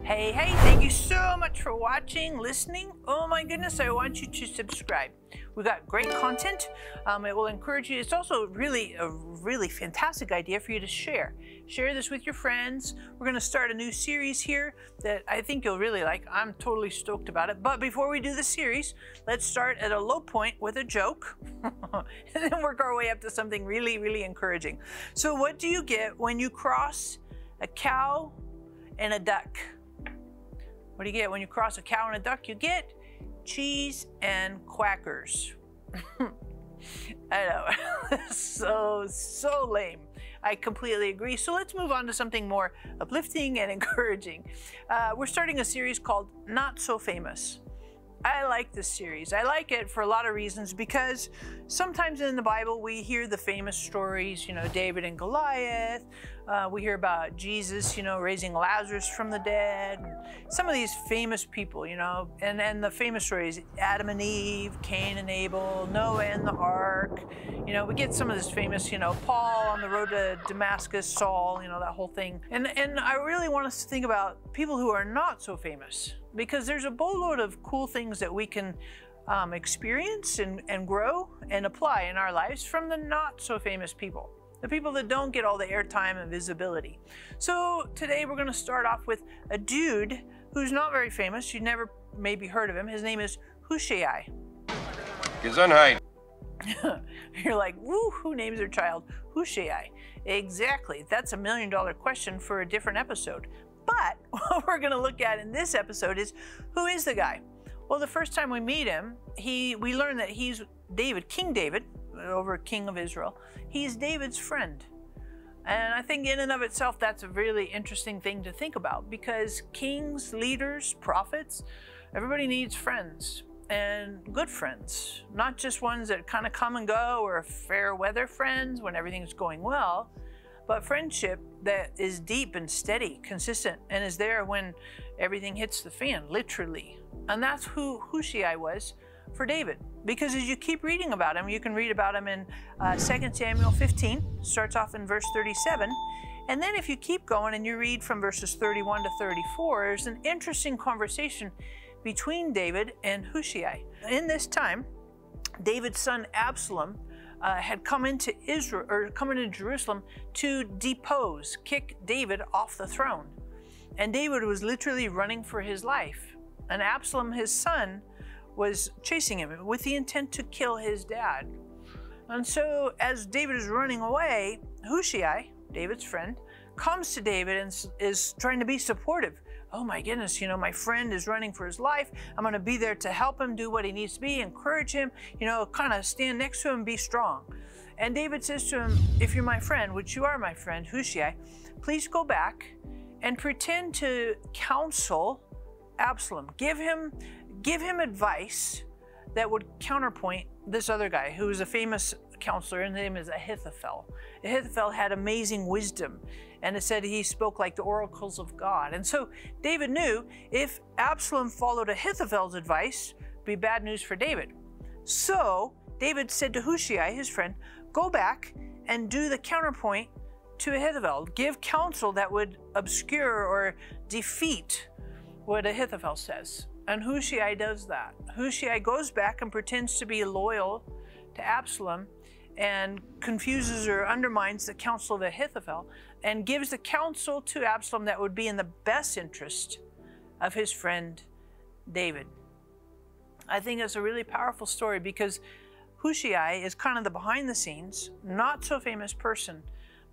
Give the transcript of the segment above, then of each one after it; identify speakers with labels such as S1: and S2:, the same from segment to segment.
S1: Hey, thank you so much for watching, listening. Oh my goodness, I want you to subscribe. We've got great content. It will encourage you. It's also a really fantastic idea for you to share. Share this with your friends. We're going to start a new series here that I think you'll really like. I'm totally stoked about it. But before we do the series, let's start at a low point with a joke and then work our way up to something really encouraging. So what do you get when you cross a cow and a duck? What do you get when you cross a cow and a duck? You get cheese and quackers. I know, so lame. I completely agree. So let's move on to something more uplifting and encouraging. We're starting a series called Not So Famous. I like this series. I like it for a lot of reasons because sometimes in the Bible we hear the famous stories, David and Goliath. We hear about Jesus, raising Lazarus from the dead. Some of these famous people, and the famous stories, Adam and Eve, Cain and Abel, Noah and the ark. We get some of this famous, Paul on the road to Damascus, Saul, that whole thing. And I really want us to think about people who are not so famous, because there's a boatload of cool things that we can experience and grow and apply in our lives from the not so famous people. The people that don't get all the airtime and visibility. So today we're going to start off with a dude who's not very famous. You've never maybe heard of him. His name is Hushai.
S2: Gesundheit.
S1: You're like, woo, who names their child Hushai? Exactly. That's $1 million question for a different episode. But what we're going to look at in this episode is, who is the guy? Well, the first time we meet him, we learn that he's David, King David, over king of Israel. He's David's friend. And I think in and of itself, that's a really interesting thing to think about, because kings, leaders, prophets, everybody needs friends, and good friends, not just ones that kind of come and go, or fair weather friends when everything's going well, but friendship that is deep and steady, consistent, and is there when everything hits the fan, literally. And that's who Hushai was for David. Because as you keep reading about him, you can read about him in 2 Samuel 15, starts off in verse 37. And then if you keep going and you read from verses 31 to 34, there's an interesting conversation between David and Hushai. In this time, David's son Absalom had come into Jerusalem to depose, kick David off the throne. And David was literally running for his life. And Absalom, his son, was chasing him with the intent to kill his dad. And so as David is running away, Hushai, David's friend, comes to David and is trying to be supportive. Oh my goodness, my friend is running for his life. I'm going to be there to help him do what he needs to be, encourage him, kind of stand next to him, be strong. And David says to him, if you're my friend, which you are my friend, Hushai, please go back and pretend to counsel Absalom. Give him advice that would counterpoint this other guy who is a famous counselor, and his name is Ahithophel. Ahithophel had amazing wisdom, and it said he spoke like the oracles of God. And so David knew if Absalom followed Ahithophel's advice, it'd be bad news for David. So David said to Hushai, his friend, go back and do the counterpoint to Ahithophel. Give counsel that would obscure or defeat what Ahithophel says. And Hushai does that. Hushai goes back and pretends to be loyal to Absalom and confuses or undermines the counsel of Ahithophel and gives the counsel to Absalom that would be in the best interest of his friend David. I think it's a really powerful story because Hushai is kind of the behind the scenes, not so famous person,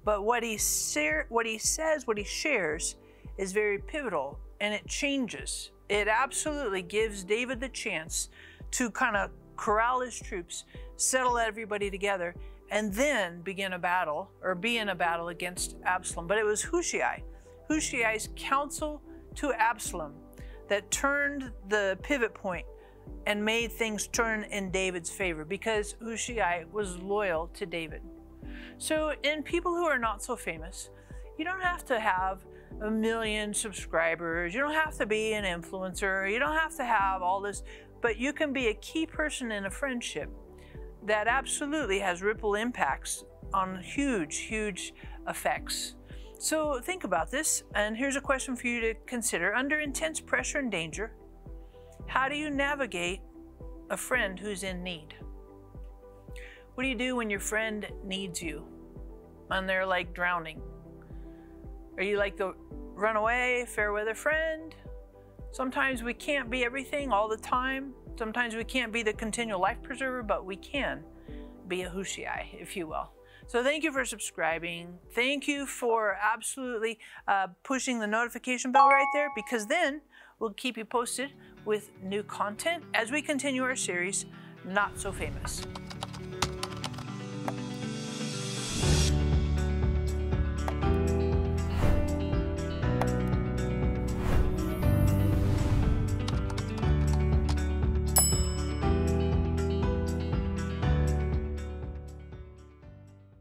S1: but what he says, what he shares is very pivotal, and it changes. It absolutely gives David the chance to kind of corral his troops, settle everybody together, and then begin a battle or be in a battle against Absalom. But it was Hushai's counsel to Absalom that turned the pivot point and made things turn in David's favor, because Hushai was loyal to David. So in people who are not so famous, you don't have to have 1 million subscribers. You don't have to be an influencer. You don't have to have all this, but you can be a key person in a friendship that absolutely has ripple impacts on huge effects. So think about this, and here's a question for you to consider. Under intense pressure and danger, how do you navigate a friend who's in need? What do you do when your friend needs you and they're like drowning? Are you like the runaway, fair weather friend? Sometimes we can't be everything all the time. Sometimes we can't be the continual life preserver, but we can be a Hushai, if you will. So thank you for subscribing. Thank you for absolutely pushing the notification bell right there, because then we'll keep you posted with new content as we continue our series, Not So Famous.